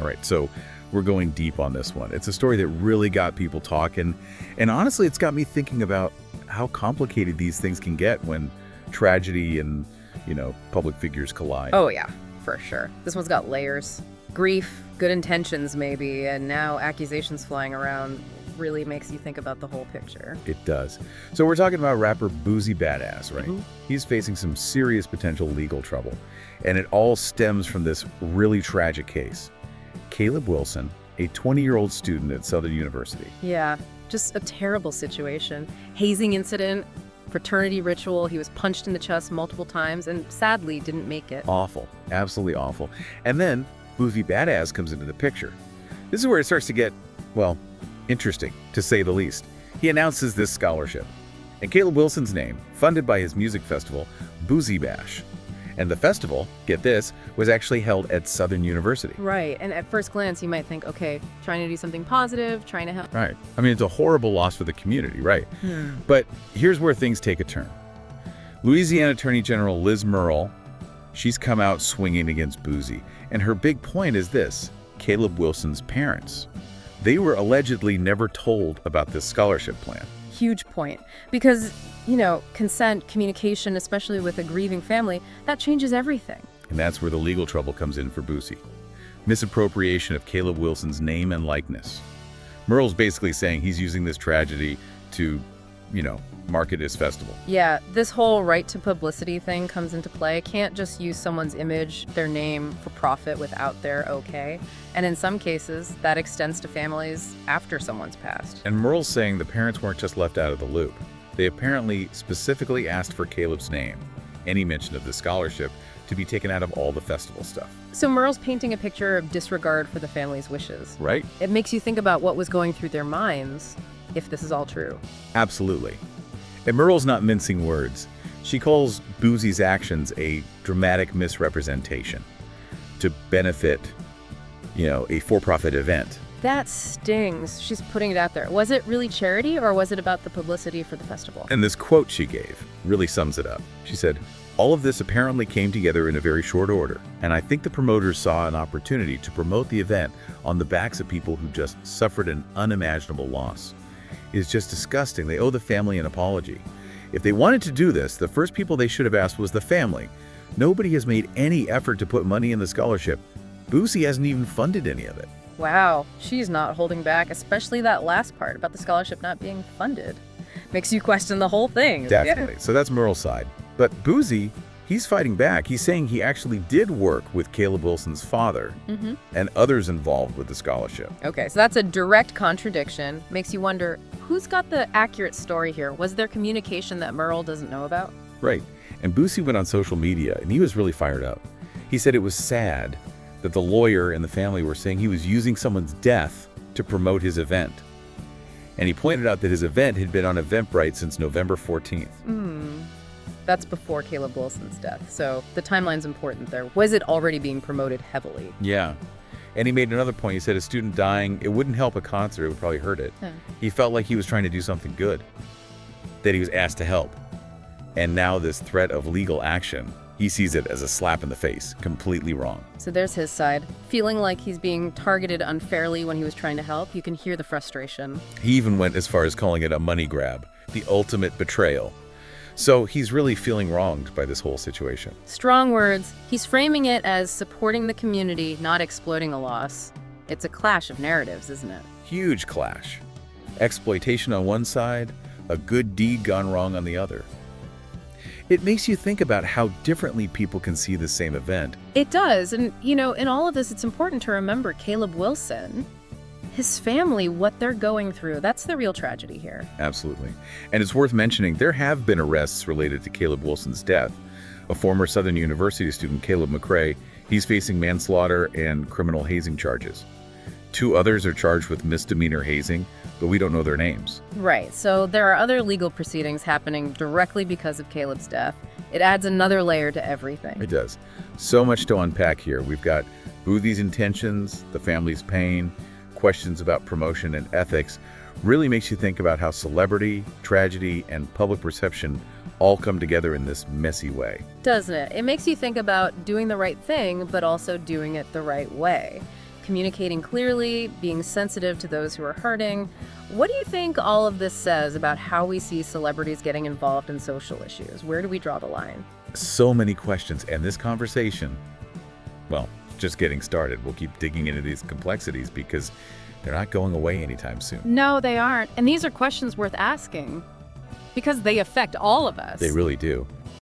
All right, so we're going deep on this one. It's a story that really got people talking, and honestly, it's got me thinking about how complicated these things can get when tragedy and, public figures collide. Oh, yeah, for sure. This one's got layers. Grief, good intentions maybe, and now accusations flying around really makes you think about the whole picture. It does. So we're talking about rapper Boosie Badazz, right? Mhm. He's facing some serious potential legal trouble, and it all stems from this really tragic case. Caleb Wilson, a 20-year-old student at Southern University. Yeah, just a terrible situation. Hazing incident, fraternity ritual, he was punched in the chest multiple times and sadly didn't make it. Awful, absolutely awful. And then Boosie Badazz comes into the picture. This is where it starts to get, well, interesting, to say the least. He announces this scholarship, and Caleb Wilson's name, funded by his music festival, Boosie Bash. And the festival, get this, was actually held at Southern University. Right, and at first glance you might think, okay, trying to do something positive, trying to help. Right. I mean, it's a horrible loss for the community, right? But here's where things take a turn. Louisiana Attorney General Liz Murrill, she's come out swinging against Boosie, and her big point is this: Caleb Wilson's parents. They were allegedly never told about this scholarship plan. Huge point. Because, consent, communication, especially with a grieving family, that changes everything. And that's where the legal trouble comes in for Boosie. Misappropriation of Caleb Wilson's name and likeness. Murrill's basically saying he's using this tragedy to, market his festival. Yeah, this whole right to publicity thing comes into play. Can't just use someone's image, their name, for profit without their okay. And in some cases, that extends to families after someone's passed. And Murrill's saying the parents weren't just left out of the loop. They apparently specifically asked for Caleb's name, any mention of the scholarship, to be taken out of all the festival stuff. So Murrill's painting a picture of disregard for the family's wishes. Right? It makes you think about what was going through their minds if this is all true. Absolutely. And Murrill's not mincing words. She calls Boosie's actions a dramatic misrepresentation to benefit, a for-profit event. That stings. She's putting it out there. Was it really charity, or was it about the publicity for the festival? And this quote she gave really sums it up. She said, "All of this apparently came together in a very short order, and I think the promoters saw an opportunity to promote the event on the backs of people who just suffered an unimaginable loss. It's just disgusting. They owe the family an apology. If they wanted to do this, the first people they should have asked was the family. Nobody has made any effort to put money in the scholarship. Boosie hasn't even funded any of it." Wow, she's not holding back, especially that last part about the scholarship not being funded. Makes you question the whole thing. Definitely. So that's Murrill's side. But Boosie, he's fighting back. He's saying he actually did work with Caleb Wilson's father and others involved with the scholarship. Okay, so that's a direct contradiction. Makes you wonder, who's got the accurate story here? Was there communication that Murrill doesn't know about? Right. And Boosie went on social media, and he was really fired up. He said it was sad that the lawyer and the family were saying he was using someone's death to promote his event. And he pointed out that his event had been on Eventbrite since November 14th. That's before Caleb Wilson's death, so the timeline's important there. Was it already being promoted heavily? Yeah. And he made another point. He said a student dying, it wouldn't help a concert, it would probably hurt it. He felt like he was trying to do something good, that he was asked to help. And now this threat of legal action, he sees it as a slap in the face, completely wrong. So there's his side. Feeling like he's being targeted unfairly when he was trying to help, you can hear the frustration. He even went as far as calling it a money grab, the ultimate betrayal. So he's really feeling wronged by this whole situation. Strong words. He's framing it as supporting the community, not exploiting a loss. It's a clash of narratives, isn't it? Huge clash. Exploitation on one side, a good deed gone wrong on the other. It makes you think about how differently people can see the same event. It does. And, in all of this, it's important to remember Caleb Wilson, his family, what they're going through. That's the real tragedy here. Absolutely. And it's worth mentioning there have been arrests related to Caleb Wilson's death. A former Southern University student, Caleb McRae, he's facing manslaughter and criminal hazing charges. 2 others are charged with misdemeanor hazing, but we don't know their names. Right. So there are other legal proceedings happening directly because of Caleb's death. It adds another layer to everything. It does. So much to unpack here. We've got Boosie's intentions, the family's pain, questions about promotion and ethics. Really makes you think about how celebrity, tragedy, and public perception all come together in this messy way. Doesn't it? It makes you think about doing the right thing, but also doing it the right way. communicating clearly, being sensitive to those who are hurting. What do you think all of this says about how we see celebrities getting involved in social issues? Where do we draw the line? So many questions, and this conversation, well, just getting started. We'll keep digging into these complexities because they're not going away anytime soon. No, they aren't. And these are questions worth asking because they affect all of us. They really do.